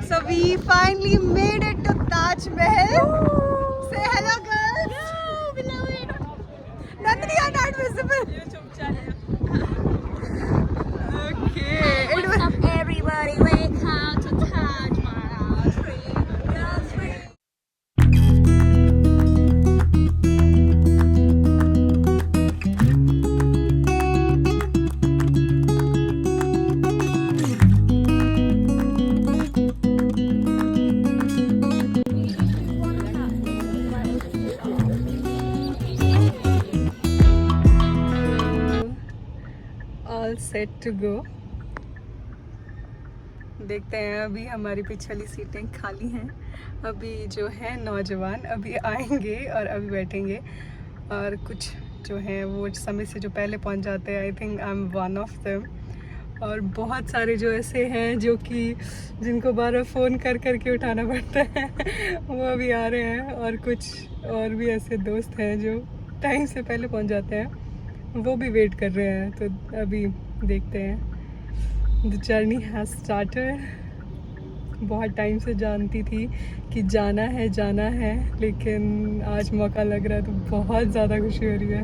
So we finally made it to Taj Mahal. Say hello, girls. Oh, we love it. Nandini, you're not visible. Okay. It What's was up, everybody? Welcome to Taj Mahal. all set to go. देखते हैं, अभी हमारी पिछली सीटें खाली हैं। अभी जो है नौजवान अभी आएंगे और अभी बैठेंगे, और कुछ जो हैं वो समय से जो पहले पहुंच जाते हैं। I think I am one of them. और बहुत सारे जो ऐसे हैं जो कि जिनको बार बार फ़ोन कर करके उठाना पड़ता है वो अभी आ रहे हैं, और कुछ और भी ऐसे दोस्त हैं जो टाइम से पहले पहुंच जाते हैं, वो भी वेट कर रहे हैं। तो अभी देखते हैं। The journey has started. बहुत टाइम से जानती थी कि जाना है, लेकिन आज मौका लग रहा है तो बहुत ज़्यादा खुशी हो रही है।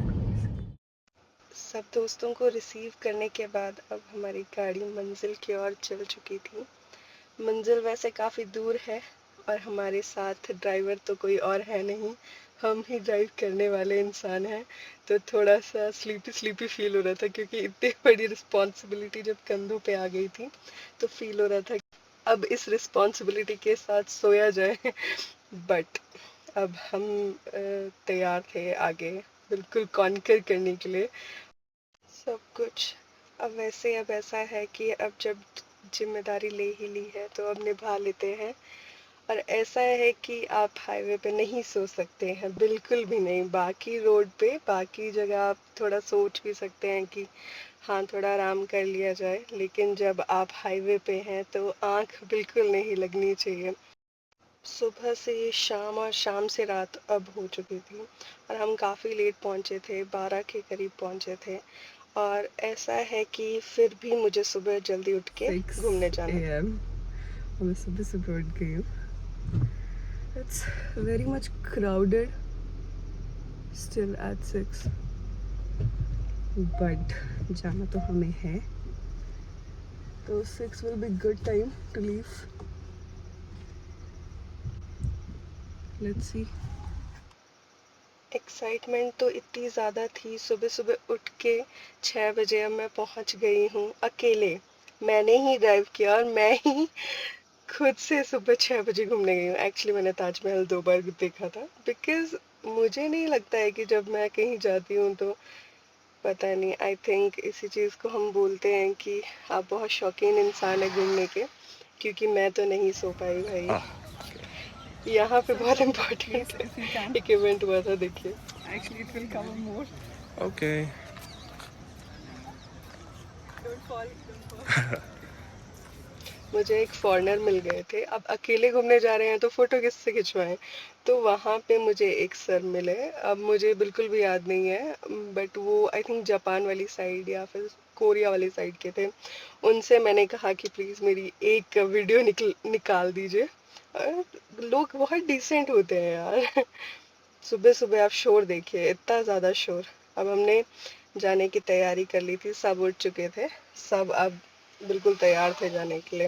सब दोस्तों को रिसीव करने के बाद अब हमारी गाड़ी मंजिल की ओर चल चुकी थी। मंजिल वैसे काफ़ी दूर है और हमारे साथ ड्राइवर तो कोई और है नहीं, हम ही ड्राइव करने वाले इंसान हैं। तो थोड़ा सा स्लीपी फील हो रहा था, क्योंकि इतनी बड़ी रिस्पॉन्सिबिलिटी जब कंधों पे आ गई थी तो फील हो रहा था कि अब इस रिस्पॉन्सिबिलिटी के साथ सोया जाए। बट अब हम तैयार थे आगे बिल्कुल कॉन्कर करने के लिए सब कुछ। अब ऐसा है कि अब जब जिम्मेदारी ले ही ली है तो अब निभा लेते हैं। और ऐसा है कि आप हाईवे पे नहीं सो सकते हैं, बिल्कुल भी नहीं। बाकी रोड पे बाकी जगह आप थोड़ा सोच भी सकते हैं कि हाँ थोड़ा आराम कर लिया जाए, लेकिन जब आप हाईवे पे हैं तो आंख बिल्कुल नहीं लगनी चाहिए। सुबह से शाम और शाम से रात अब हो चुकी थी और हम काफ़ी लेट पहुंचे थे, 12 के करीब पहुंचे थे। और ऐसा है कि फिर भी मुझे सुबह जल्दी उठ के घूमने जाना है। मैं सुबह सुबह उठ गई हूँ। It's very much crowded still at 6, but जाना तो हमें है, तो 6 will be good time to leave. Let's see. Excitement तो इतनी ज़्यादा थी, सुबह सुबह उठ के 6 बजे अब मैं पहुंच गई हूँ अकेले। मैंने ही ड्राइव किया और मैं ही खुद से सुबह 6 बजे घूमने गई हूँ। एक्चुअली मैंने ताजमहल 2 बार देखा था, बिकॉज मुझे नहीं लगता है कि जब मैं कहीं जाती हूँ तो पता नहीं, आई थिंक इसी चीज़ को हम बोलते हैं कि आप बहुत शौकीन इंसान है घूमने के, क्योंकि मैं तो नहीं सो पाई भाई। यहाँ पे बहुत इम्पोर्टेंट एक इवेंट हुआ था, देखिए। Actually it will cover more. Okay. Don't fall. मुझे एक फॉरेनर मिल गए थे। अब अकेले घूमने जा रहे हैं तो फोटो किससे खिंचवाएं, तो वहाँ पे मुझे एक सर मिले। अब मुझे बिल्कुल भी याद नहीं है, बट वो आई थिंक जापान वाली साइड या फिर कोरिया वाली साइड के थे। उनसे मैंने कहा कि प्लीज़ मेरी एक वीडियो निकाल दीजिए। लोग बहुत डिसेंट होते हैं यार। सुबह सुबह आप शोर देखिए, इतना ज़्यादा शोर। अब हमने जाने की तैयारी कर ली थी, सब उठ चुके थे, सब अब बिल्कुल तैयार थे जाने के लिए।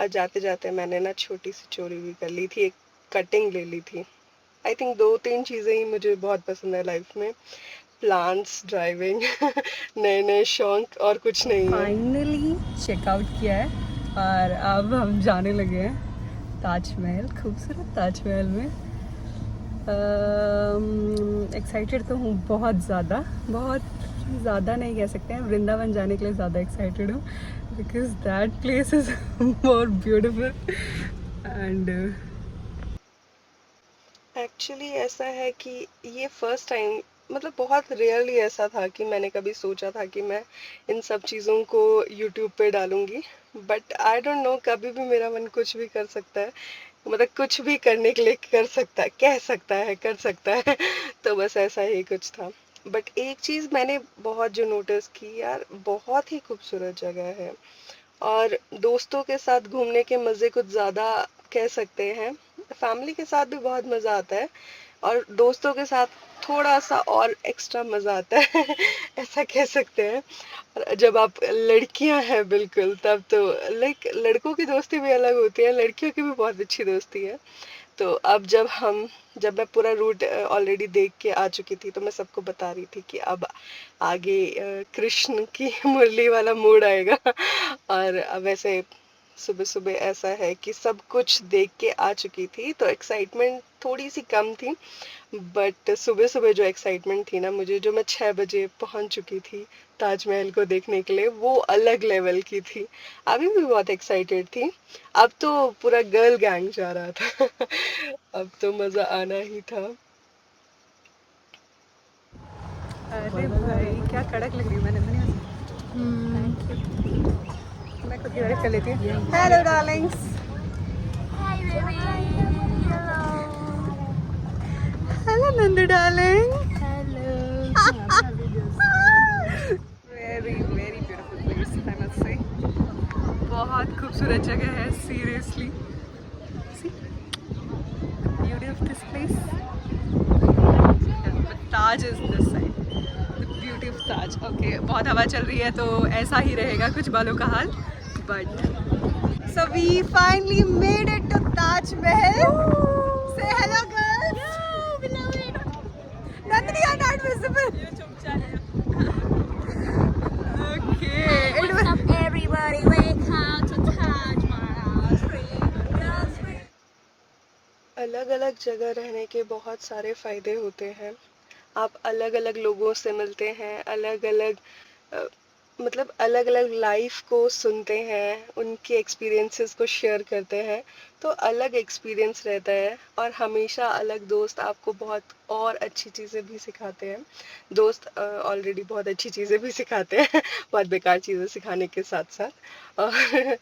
और जाते जाते मैंने ना छोटी सी चोरी भी कर ली थी, एक कटिंग ले ली थी। आई थिंक 2-3 चीज़ें ही मुझे बहुत पसंद है लाइफ में, प्लांट्स, ड्राइविंग नए नए शौक, और कुछ नहीं है। फाइनली चेकआउट किया है और अब हम जाने लगे हैं ताजमहल, खूबसूरत ताजमहल में। एक्साइटेड तो हूँ बहुत ज़्यादा नहीं कह सकते हैं, वृंदावन जाने के लिए ज़्यादा एक्साइटेड हूँ, because that place is more beautiful. And actually ऐसा है कि ये फर्स्ट टाइम, मतलब बहुत रेयरली ऐसा था कि मैंने कभी सोचा था कि मैं इन सब चीज़ों को यूट्यूब पे डालूंगी। बट आई डोंट नो, कभी भी मेरा मन कुछ भी कर सकता है, मतलब कुछ भी करने के लिए कर सकता है, कह सकता है, कर सकता है। तो बस ऐसा ही कुछ था। बट एक चीज़ मैंने बहुत जो नोटिस की यार, बहुत ही खूबसूरत जगह है। और दोस्तों के साथ घूमने के मज़े कुछ ज़्यादा कह सकते हैं। फैमिली के साथ भी बहुत मज़ा आता है और दोस्तों के साथ थोड़ा सा और एक्स्ट्रा मज़ा आता है ऐसा कह सकते हैं। और जब आप लड़कियां हैं बिल्कुल, तब तो लाइक लड़कों की दोस्ती भी अलग होती है, लड़कियों की भी बहुत अच्छी दोस्ती है। तो अब जब मैं पूरा रूट ऑलरेडी देख के आ चुकी थी, तो मैं सबको बता रही थी कि अब आगे कृष्ण की मुरली वाला मूड आएगा और अब वैसे सुबह सुबह ऐसा है कि सब कुछ देख के आ चुकी थी, तो एक्साइटमेंट थोड़ी सी कम थी। बट सुबह सुबह जो एक्साइटमेंट थी ना मुझे, जो मैं 6 बजे पहुंच चुकी थी ताजमहल को देखने के लिए, वो अलग लेवल की थी। अभी भी बहुत एक्साइटेड थी। अब तो पूरा गर्ल गैंग जा रहा था अब तो मजा आना ही था। अरे भाई क्या कड़क लग रही है। मैंने थैंक यू। मैं खुद की तारीफ कर लेती हूँ। Hello darlings. Hi, baby. Hello. Hello Nandu darling. Hello. Very very beautiful place I must say. बहुत खूबसूरत जगह है seriously. See beauty of this place. Taj is this side, the beauty of Taj. Okay, बहुत हवा चल रही है तो ऐसा ही रहेगा कुछ बालों का हाल। But so we finally made it to Taj Mahal. Say hello girls. Nandini are not visible. Okay, it What's up, everybody? Welcome to Taj Mahal. अलग अलग जगह रहने के बहुत सारे फायदे होते हैं। आप अलग अलग लोगों से मिलते हैं, अलग अलग मतलब अलग अलग लाइफ को सुनते हैं, उनके एक्सपीरियंसेस को शेयर करते हैं, तो अलग एक्सपीरियंस रहता है। और हमेशा अलग दोस्त आपको बहुत और अच्छी चीज़ें भी सिखाते हैं। दोस्त ऑलरेडी बहुत अच्छी चीज़ें भी सिखाते हैं बहुत बेकार चीज़ें सिखाने के साथ साथ। और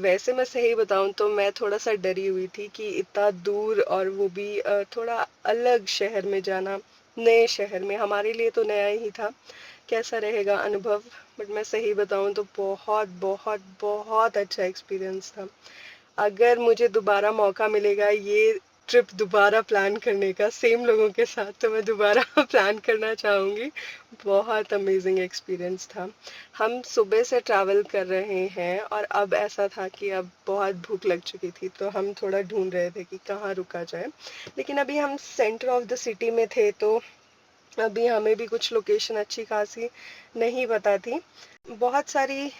वैसे मैं सही बताऊं तो मैं थोड़ा सा डरी हुई थी कि इतना दूर, और वो भी थोड़ा अलग शहर में जाना, नए शहर में, हमारे लिए तो नया ही था, कैसा रहेगा अनुभव। बट मैं सही बताऊं तो बहुत बहुत बहुत अच्छा एक्सपीरियंस था। अगर मुझे दोबारा मौका मिलेगा ये ट्रिप दोबारा प्लान करने का सेम लोगों के साथ, तो मैं दोबारा प्लान करना चाहूँगी। बहुत अमेजिंग एक्सपीरियंस था। हम सुबह से ट्रैवल कर रहे हैं और अब ऐसा था कि अब बहुत भूख लग चुकी थी, तो हम थोड़ा ढूंढ रहे थे कि कहाँ रुका जाए। लेकिन अभी हम सेंटर ऑफ द सिटी में थे, तो अभी हमें भी कुछ लोकेशन अच्छी खासी नहीं पता थी। बहुत सारी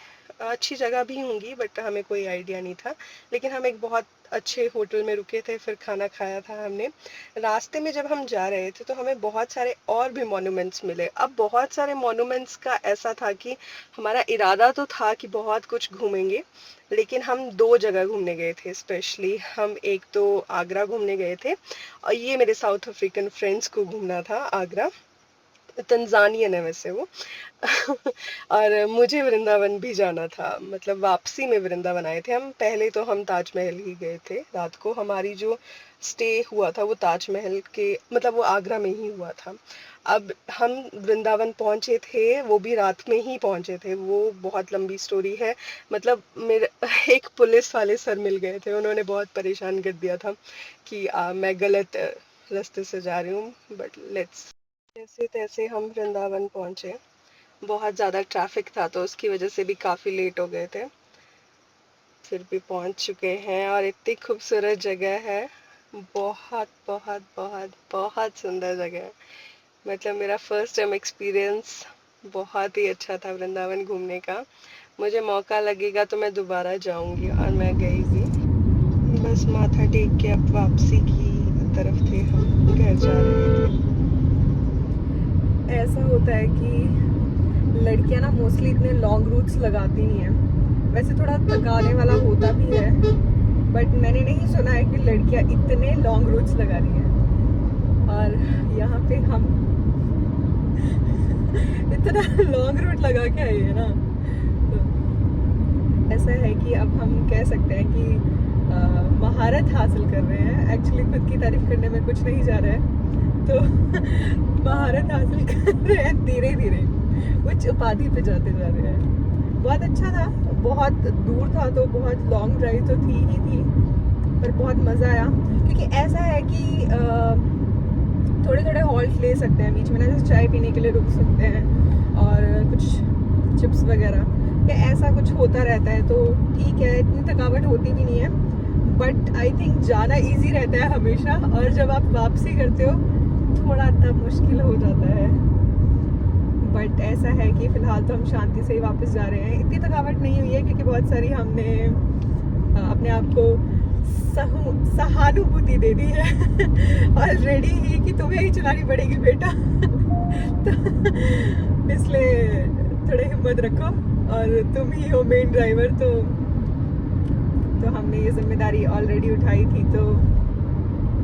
अच्छी जगह भी होंगी बट हमें कोई आइडिया नहीं था। लेकिन हम एक बहुत अच्छे होटल में रुके थे, फिर खाना खाया था हमने। रास्ते में जब हम जा रहे थे तो हमें बहुत सारे और भी मॉन्यूमेंट्स मिले। अब बहुत सारे मॉन्यूमेंट्स का ऐसा था कि हमारा इरादा तो था कि बहुत कुछ घूमेंगे, लेकिन हम 2 जगह घूमने गए थे स्पेशली। हम एक तो आगरा घूमने गए थे, और ये मेरे साउथ अफ्रीकन फ्रेंड्स को घूमना था आगरा। तंजानियन है वैसे वो और मुझे वृंदावन भी जाना था, मतलब वापसी में वृंदावन आए थे हम। पहले तो हम ताजमहल ही गए थे रात को। हमारी जो स्टे हुआ था वो ताजमहल के, मतलब वो आगरा में ही हुआ था। अब हम वृंदावन पहुंचे थे, वो भी रात में ही पहुंचे थे। वो बहुत लंबी स्टोरी है। मतलब मेरे एक पुलिस वाले सर मिल गए थे, उन्होंने बहुत परेशान कर दिया था कि मैं गलत रास्ते से जा रही हूँ। बट लेट्स, जैसे तैसे हम वृंदावन पहुंचे। बहुत ज़्यादा ट्रैफिक था तो उसकी वजह से भी काफ़ी लेट हो गए थे, फिर भी पहुंच चुके हैं। और इतनी खूबसूरत जगह है, बहुत बहुत बहुत बहुत सुंदर जगह है। मतलब मेरा फर्स्ट टाइम एक्सपीरियंस बहुत ही अच्छा था वृंदावन घूमने का। मुझे मौका लगेगा तो मैं दोबारा जाऊंगी, और मैं गई भी। बस माथा टेक के अब वापसी की तरफ थे, हम घर जा रहे थे। ऐसा होता है कि लड़कियां ना मोस्टली इतने लॉन्ग रूट्स लगाती नहीं है। वैसे थोड़ा थकाने वाला होता भी है, बट मैंने नहीं सुना है कि लड़कियां इतने लॉन्ग रूट्स लगा रही हैं। और यहाँ पे हम इतना लॉन्ग रूट लगा के आए हैं ना, तो ऐसा है कि अब हम कह सकते हैं कि महारत हासिल कर रहे हैं। एक्चुअली खुद की तारीफ करने में कुछ नहीं जा रहा है, तो महारत हासिल कर रहे हैं धीरे धीरे, उच्च उपाधि पे जाते जा रहे हैं। बहुत अच्छा था, बहुत दूर था तो बहुत लॉन्ग ड्राइव तो थी ही थी, पर बहुत मज़ा आया। क्योंकि ऐसा है कि थोड़े थोड़े हॉल्ट ले सकते हैं बीच में ना, जैसे चाय पीने के लिए रुक सकते हैं और कुछ चिप्स वगैरह या ऐसा कुछ होता रहता है, तो ठीक है, इतनी थकावट होती भी नहीं है। बट आई थिंक जाना इजी रहता है हमेशा, और जब आप वापसी करते हो थोड़ा तब मुश्किल हो जाता है। बट ऐसा है कि फ़िलहाल तो हम शांति से ही वापस जा रहे हैं। इतनी थकावट नहीं हुई है क्योंकि बहुत सारी हमने अपने आप को सहानुभूति दे दी है ऑलरेडी ही कि तुम्हें ही चलानी पड़ेगी बेटा तो इसलिए थोड़ी हिम्मत रखो, और तुम ही हो मेन ड्राइवर, तो हमने ये जिम्मेदारी ऑलरेडी उठाई थी, तो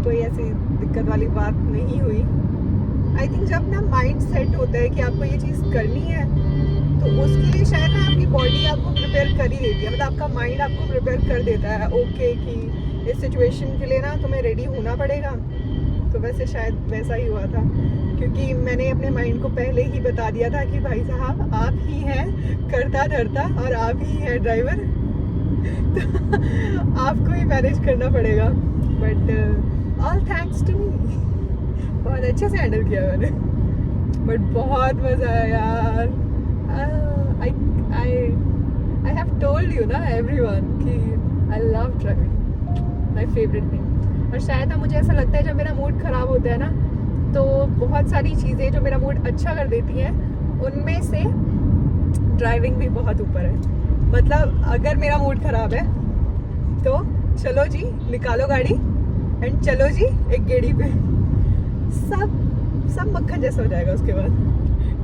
कोई ऐसी दिक्कत वाली बात नहीं हुई। आई थिंक जब ना माइंड सेट होता है कि आपको ये चीज़ करनी है, तो उसके लिए शायद ना आपकी बॉडी आपको प्रिपेयर कर ही देती है, मतलब आपका माइंड आपको प्रिपेयर कर देता है ओके कि इस सिचुएशन के लिए ना तुम्हें रेडी होना पड़ेगा। तो वैसे शायद वैसा ही हुआ था, क्योंकि मैंने अपने माइंड को पहले ही बता दिया था कि भाई साहब आप ही हैं करता धरता और आप ही हैं ड्राइवर तो आपको ही मैनेज करना पड़ेगा। But all thanks to me, बहुत अच्छे से हैंडल किया मैंने। बट बहुत मज़ा आया यार। आई हैव टोल्ड यू ना एवरीवन कि I love driving, my favourite thing. और शायद ना मुझे ऐसा लगता है जब मेरा मूड ख़राब होता है ना, तो बहुत सारी चीज़ें जो मेरा मूड अच्छा कर देती हैं, उनमें से ड्राइविंग भी बहुत ऊपर है। मतलब अगर मेरा मूड ख़राब है तो चलो जी निकालो गाड़ी एंड चलो जी एक गेड़ी पे, सब मक्खन जैसा हो जाएगा उसके बाद।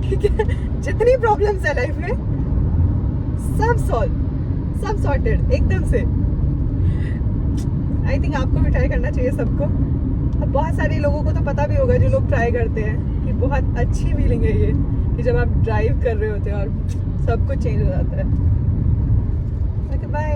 ठीक है, जितनी प्रॉब्लम्स है लाइफ में सब सॉर्टेड एकदम से। आई थिंक आपको भी ट्राई करना चाहिए सबको। अब बहुत सारे लोगों को तो पता भी होगा जो लोग ट्राई करते हैं कि बहुत अच्छी फीलिंग है ये, कि जब आप ड्राइव कर रहे होते हैं और सब कुछ चेंज हो जाता है। Okay bye.